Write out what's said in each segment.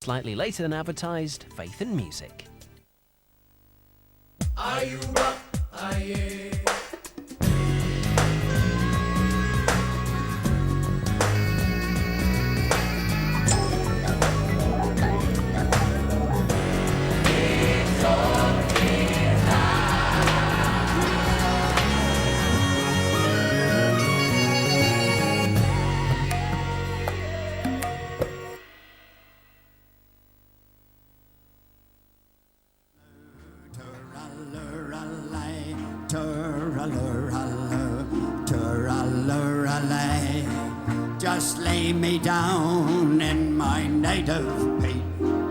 Slightly later than advertised, Faith and Music. Ayuba, aye. Just lay me down in my native peat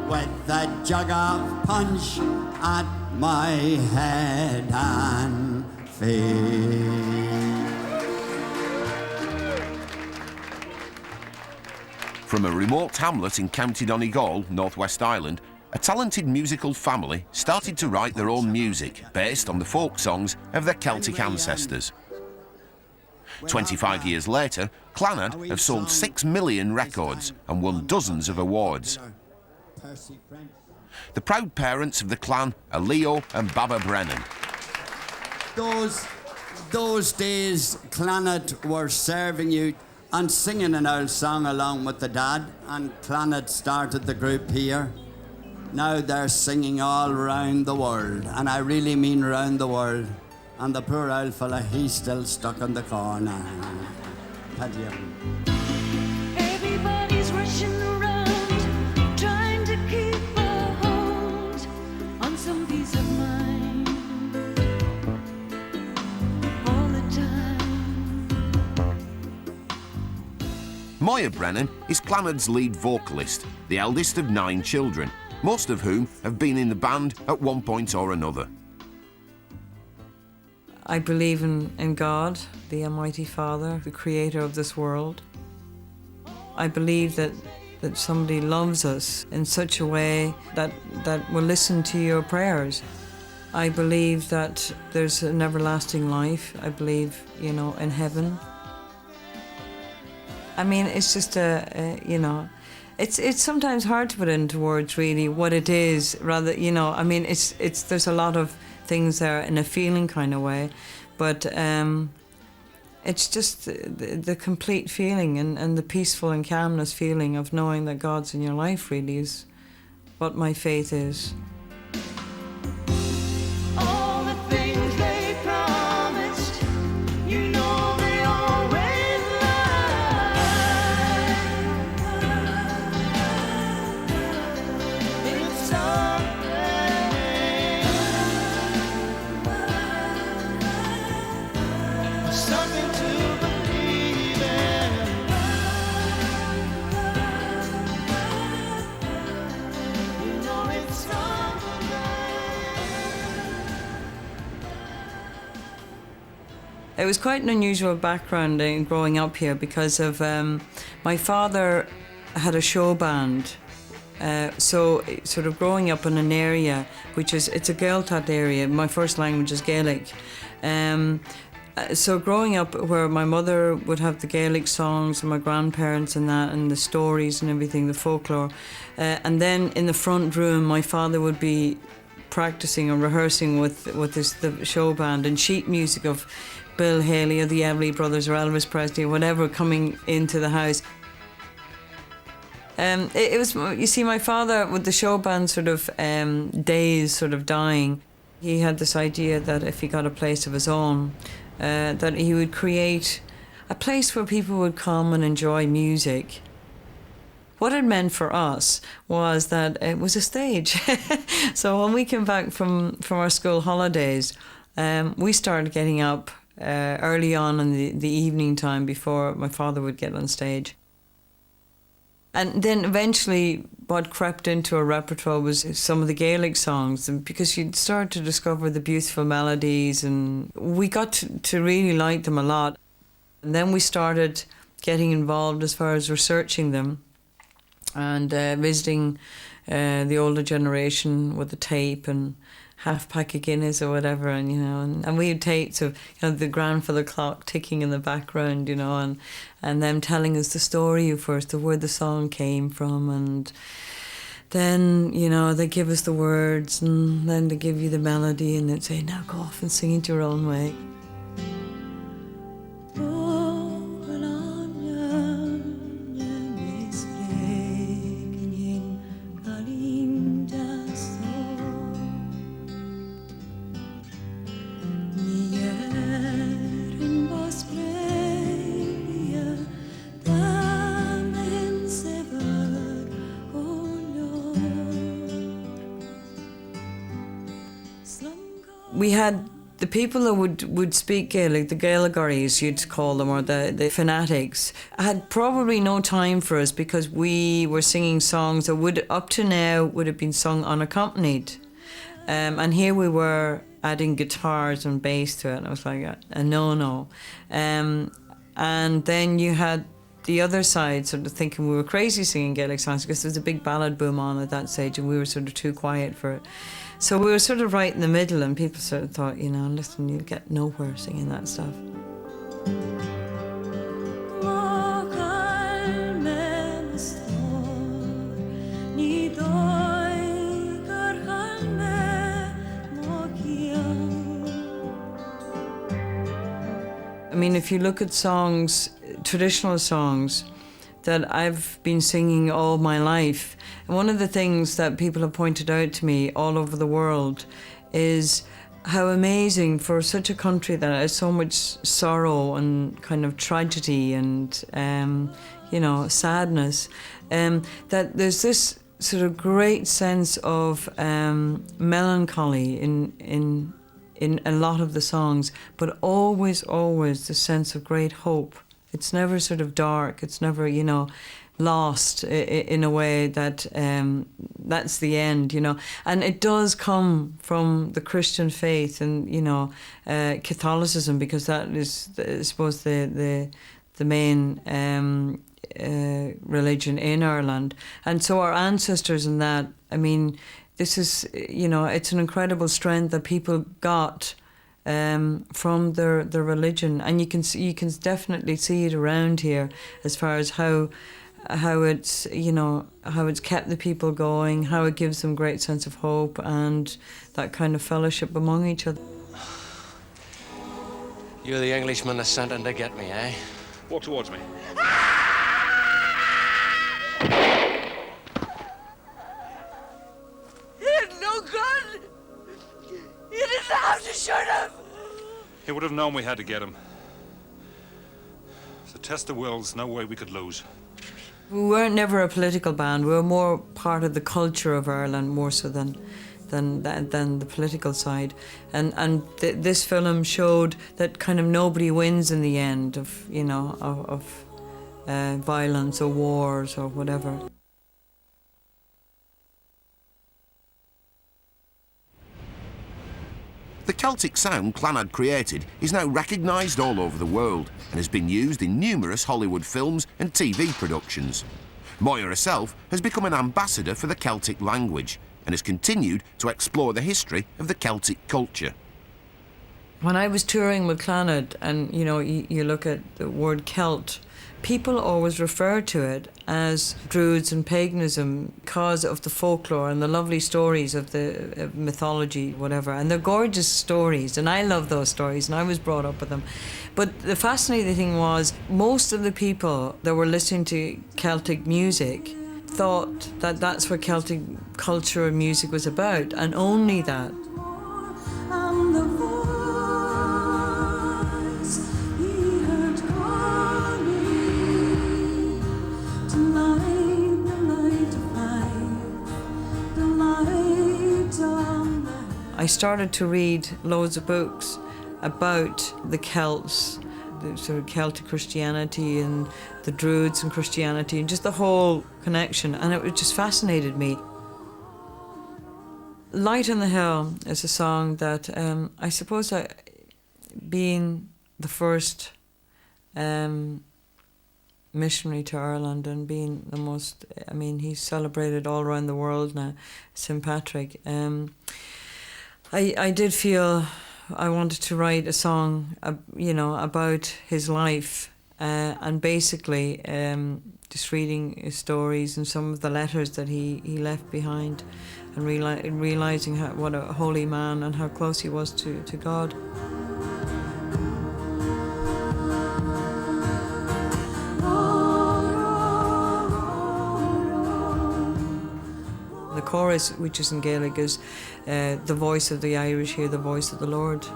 with a jug of punch at my head and feet. From a remote hamlet in County Donegal, North West Ireland, a talented musical family started to write their own music based on the folk songs of their Celtic ancestors. 25 years later, Clannad have sold 6 million records and won dozens of awards. The proud parents of the clan are Leo and Moya Brennan. Those days, Clannad were serving you and singing an old song along with the dad, and Clannad started the group here. Now they're singing all round the world, and I really mean round the world. And the poor old fella, he's still stuck in the corner. Everybody's rushing around, trying to keep a hold on some peace of mind all the time. Moya Brennan is Clannad's lead vocalist, the eldest of 9 children, most of whom have been in the band at one point or another. I believe in God, the Almighty Father, the creator of this world. I believe that somebody loves us in such a way that will listen to your prayers. I believe that there's an everlasting life. I believe, in heaven. I mean, it's just it's sometimes hard to put into words really what it is, rather, I mean, there's a lot of things there in a feeling kind of way, but it's just the complete feeling and the peaceful and calmness feeling of knowing that God's in your life really is what my faith is. All the things they promised, they always lie. It's something to believe in. It's It was quite an unusual background in growing up here because of my father had a show band. So sort of growing up in an area it's a Gaeltacht area. My first language is Gaelic. So growing up where my mother would have the Gaelic songs and my grandparents and that and the stories and everything, the folklore. And then in the front room my father would be practicing or rehearsing with the show band and sheet music of Bill Haley or the Everly Brothers or Elvis Presley or whatever coming into the house. It was, you see, my father, with the show band sort of days sort of dying, he had this idea that if he got a place of his own, that he would create a place where people would come and enjoy music. What it meant for us was that it was a stage. So when we came back from our school holidays, we started getting up early on in the evening time before my father would get on stage. And then eventually what crept into our repertoire was some of the Gaelic songs, and because you'd start to discover the beautiful melodies, and we got to really like them a lot. And then we started getting involved as far as researching them and visiting the older generation with the tape and half pack of Guinness or whatever, and we had tapes of the grandfather clock ticking in the background, and them telling us the story first of where the song came from and then, you know, they give us the words and then they give you the melody and they'd say, now go off and sing it your own way. We had the people that would speak Gaelic, the Gaeilgeoirs you'd call them, or the fanatics, had probably no time for us because we were singing songs that would, up to now, would have been sung unaccompanied. And here we were adding guitars and bass to it, and I was like, a no-no. And then you had the other side sort of thinking we were crazy singing Gaelic songs because there was a big ballad boom on at that stage and we were sort of too quiet for it. So we were sort of right in the middle and people sort of thought, you know, listen, you'll get nowhere singing that stuff. I mean, if you look at songs, traditional songs, that I've been singing all my life. And one of the things that people have pointed out to me all over the world is how amazing for such a country that has so much sorrow and kind of tragedy and, you know, sadness, that there's this sort of great sense of melancholy in a lot of the songs, but always the sense of great hope. It's never sort of dark. It's never, you know, lost in a way that that's the end, you know. And it does come from the Christian faith and, you know, Catholicism, because that is, I suppose, the main religion in Ireland. And so our ancestors in that, I mean, this is, you know, it's an incredible strength that people got from their religion, and you can definitely see it around here as far as how it's, you know, how it's kept the people going, how it gives them great sense of hope and that kind of fellowship among each other. You're the Englishman that's sent in to get me, eh? Walk towards me. No good! You didn't have to shoot him! He would have known we had to get him. It's a test of wills, no way we could lose. We weren't never a political band. We were more part of the culture of Ireland, more so than the political side. And this film showed that kind of nobody wins in the end of, you know, of violence or wars or whatever. The Celtic sound Clannad created is now recognised all over the world and has been used in numerous Hollywood films and TV productions. Moya herself has become an ambassador for the Celtic language and has continued to explore the history of the Celtic culture. When I was touring with Clannad, and you know, you look at the word Celt, people always refer to it as Druids and paganism because of the folklore and the lovely stories of the mythology, whatever. And they're gorgeous stories, and I love those stories, and I was brought up with them. But the fascinating thing was, most of the people that were listening to Celtic music thought that that's what Celtic culture and music was about, and only that. I started to read loads of books about the Celts, the sort of Celtic Christianity and the Druids and Christianity and just the whole connection, and it just fascinated me. Light on the Hill is a song that I suppose, being the first missionary to Ireland and being the most, I mean, he's celebrated all around the world now, St. Patrick. I did feel I wanted to write a song, you know, about his life and basically just reading his stories and some of the letters that he left behind, and realizing what a holy man and how close he was to God. The chorus, which is in Gaelic, is the voice of the Irish, hear the voice of the Lord.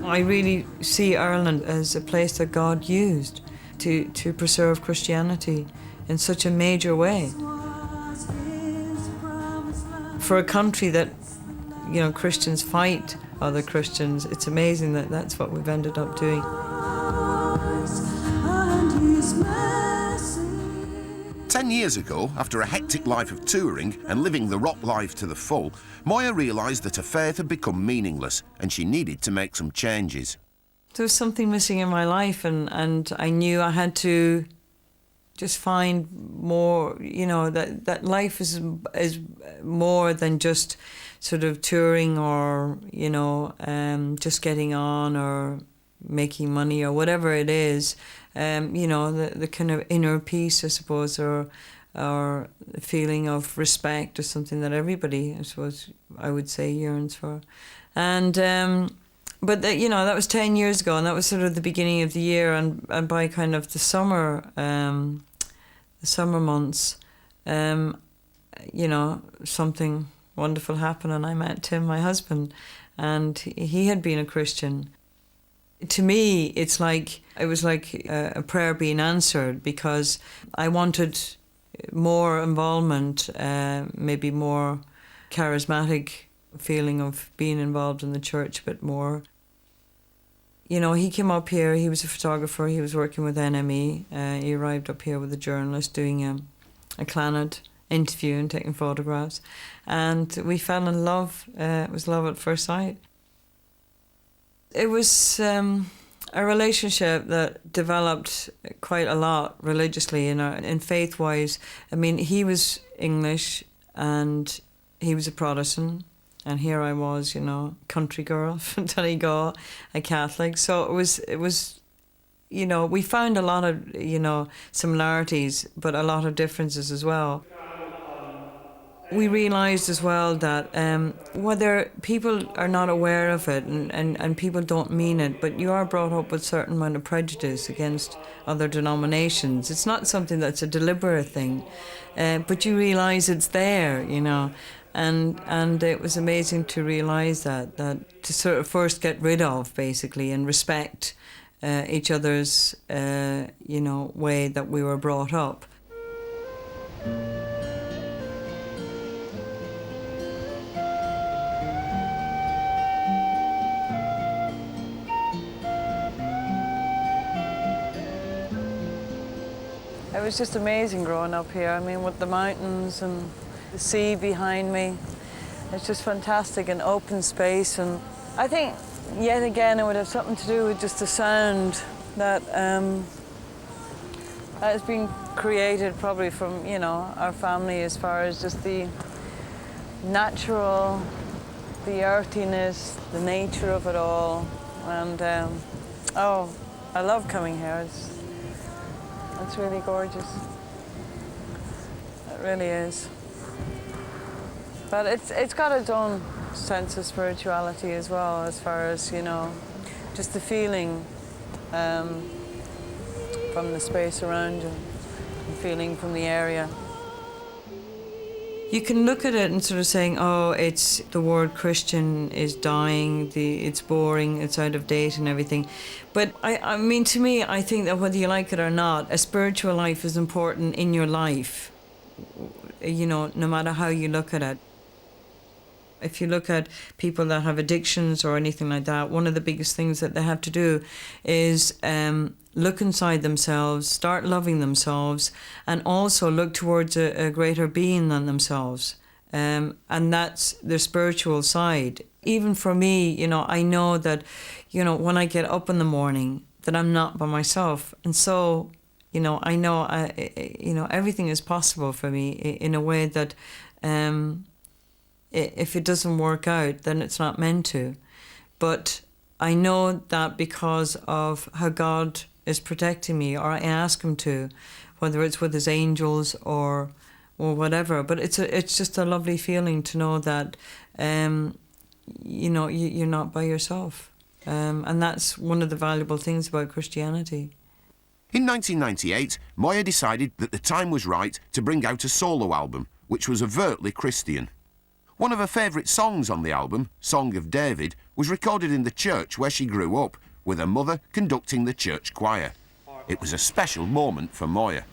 I really see Ireland as a place that God used to preserve Christianity in such a major way. For a country that, you know, Christians fight other Christians, it's amazing that that's what we've ended up doing. 10 years ago, after a hectic life of touring and living the rock life to the full, Moya realised that her faith had become meaningless and she needed to make some changes. There was something missing in my life, and I knew I had to just find more, you know, that life is more than just sort of touring or, you know, just getting on or making money or whatever it is. You know, the kind of inner peace, I suppose, or the feeling of respect or something that everybody, I suppose, I would say, yearns for. And but you know, that was 10 years ago, and that was sort of the beginning of the year, and by kind of the summer months, you know, something wonderful happened, and I met Tim, my husband, and he had been a Christian. To me, it was like a prayer being answered, because I wanted more involvement, maybe more charismatic feeling of being involved in the church, but more. You know, he came up here, he was a photographer, he was working with NME. He arrived up here with a journalist doing a Clannad interview and taking photographs. And we fell in love. It was love at first sight. It was a relationship that developed quite a lot religiously and faith-wise. I mean, he was English and he was a Protestant, and here I was, you know, country girl from Donegal, a Catholic. So it was, you know, we found a lot of, you know, similarities, but a lot of differences as well. We realised as well that whether people are not aware of it and people don't mean it, but you are brought up with a certain amount of prejudice against other denominations. It's not something that's a deliberate thing, but you realise it's there, you know. And it was amazing to realise that to sort of first get rid of, basically, and respect each other's, you know, way that we were brought up. It was just amazing growing up here. I mean, with the mountains and the sea behind me. It's just fantastic, and open space. And I think, yet again, it would have something to do with just the sound that has been created probably from, you know, our family, as far as just the natural, the earthiness, the nature of it all. And, oh, I love coming here. It's really gorgeous. It really is. But it's got its own sense of spirituality as well, as far as, you know, just the feeling from the space around you, and feeling from the area. You can look at it and sort of saying, oh, it's the word Christian is dying, it's boring, it's out of date and everything. But I mean, to me, I think that whether you like it or not, a spiritual life is important in your life, you know, no matter how you look at it. If you look at people that have addictions or anything like that, one of the biggest things that they have to do is look inside themselves, start loving themselves, and also look towards a greater being than themselves. And that's the spiritual side. Even for me, you know, I know that, you know, when I get up in the morning, that I'm not by myself. And so, you know, I know, you know, everything is possible for me in a way that if it doesn't work out, then it's not meant to. But I know that because of how God is protecting me, or I ask him to, whether it's with his angels or whatever. But it's just a lovely feeling to know that, you know, you're not by yourself. And that's one of the valuable things about Christianity. In 1998, Moya decided that the time was right to bring out a solo album, which was overtly Christian. One of her favourite songs on the album, Song of David, was recorded in the church where she grew up, with her mother conducting the church choir. It was a special moment for Moya.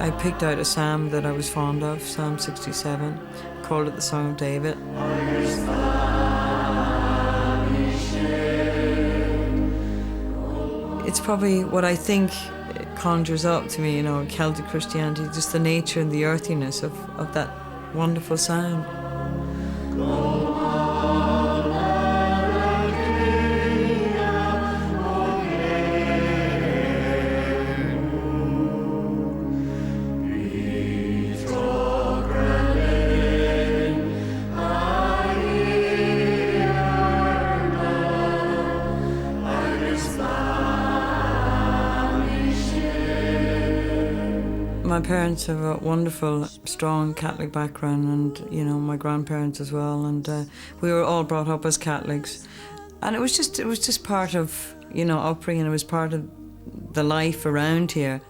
I picked out a psalm that I was fond of, Psalm 67, called it the Song of David. It's probably what I think conjures up to me, you know, Celtic Christianity, just the nature and the earthiness of that wonderful sound. My parents have a wonderful, strong Catholic background, and you know, my grandparents as well, and we were all brought up as Catholics, and it was just part of, you know, upbringing. It was part of the life around here.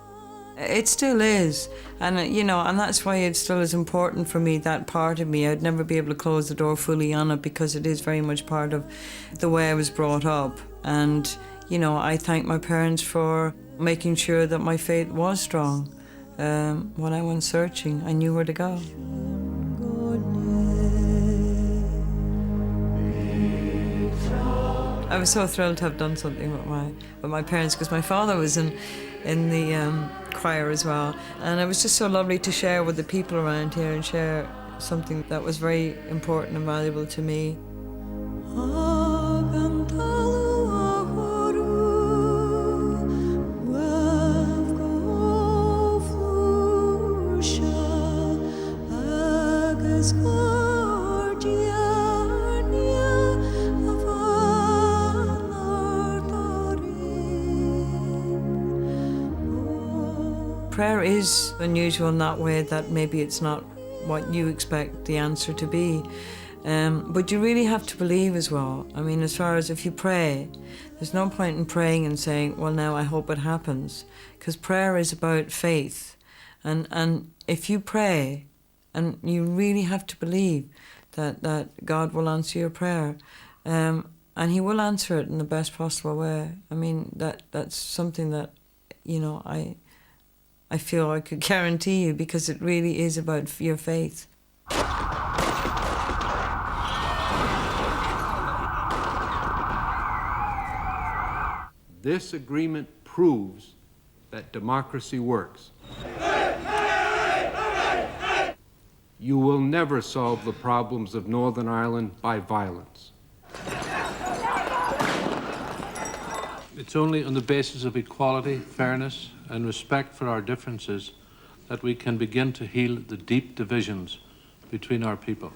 It still is, and you know, and that's why it still is important for me, that part of me. I'd never be able to close the door fully on it, because it is very much part of the way I was brought up. And you know, I thank my parents for making sure that my faith was strong. When I went searching, I knew where to go. I was so thrilled to have done something with my parents, because my father was in the choir as well, and it was just so lovely to share with the people around here and share something that was very important and valuable to me. Prayer is unusual in that way, that maybe it's not what you expect the answer to be. But you really have to believe as well. I mean, as far as if you pray, there's no point in praying and saying, well, now I hope it happens. Because prayer is about faith. And if you pray, and you really have to believe that God will answer your prayer, and he will answer it in the best possible way. I mean, that's something that, you know, I feel I could guarantee you, because it really is about your faith. This agreement proves that democracy works. You will never solve the problems of Northern Ireland by violence. It's only on the basis of equality, fairness, and respect for our differences that we can begin to heal the deep divisions between our people.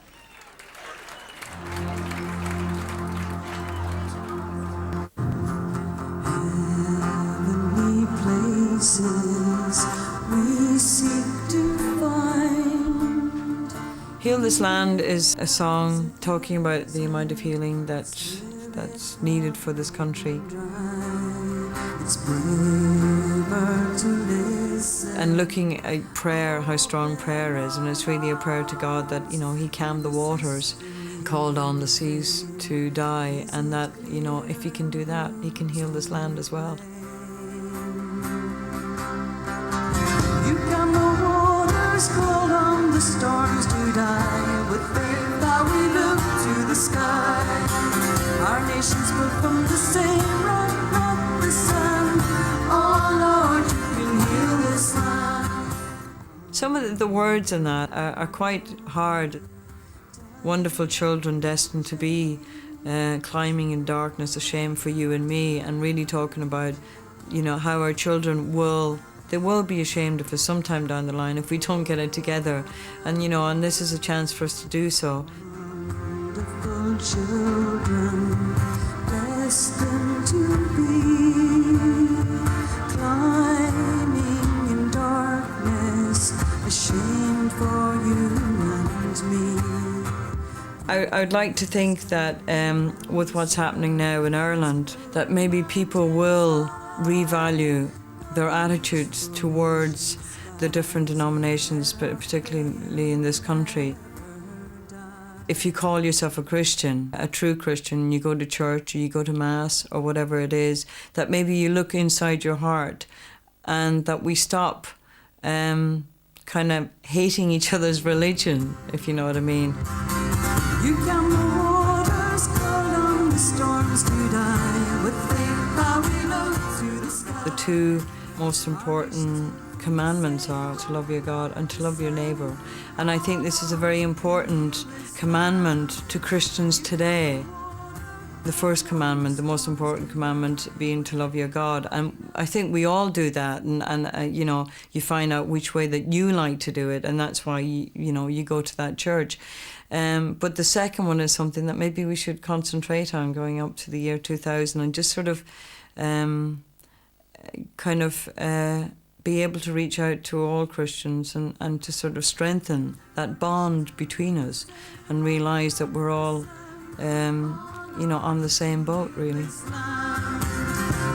Heavenly places we seek to find. Heal This Land is a song talking about the amount of healing that's needed for this country. It's braver to listen. And looking at prayer, how strong prayer is, and it's really a prayer to God that, you know, he calmed the waters, called on the seas to die, and that, you know, if he can do that, he can heal this land as well. waters cold on the storms do die. With faith how we look to the sky. Our nations built from the same rock, not the sun. Oh Lord, you can heal this land. Some of the words in that are quite hard. Wonderful children destined to be climbing in darkness, a shame for you and me, and really talking about, you know, how our children will be ashamed of us sometime down the line if we don't get it together. And, you know, and this is a chance for us to do so. Wonderful children destined to be climbing in darkness, ashamed for you and me. I would like to think that with what's happening now in Ireland, that maybe people will revalue their attitudes towards the different denominations, but particularly in this country. If you call yourself a Christian, a true Christian, you go to church or you go to Mass or whatever it is, that maybe you look inside your heart and that we stop kind of hating each other's religion, if you know what I mean. You calm the waters, cold on the storms to die. With faith how we look to the sky. The two most important commandments are to love your God and to love your neighbour. And I think this is a very important commandment to Christians today. The first commandment, the most important commandment, being to love your God. And I think we all do that, and you know, you find out which way that you like to do it, and that's why you go to that church. But the second one is something that maybe we should concentrate on going up to the year 2000, and just sort of be able to reach out to all Christians and to sort of strengthen that bond between us and realise that we're all on the same boat, really.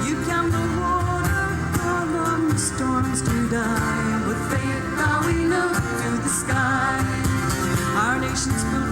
You count the water, cold on the storms to die. With faith how we look to the sky. Our nation's built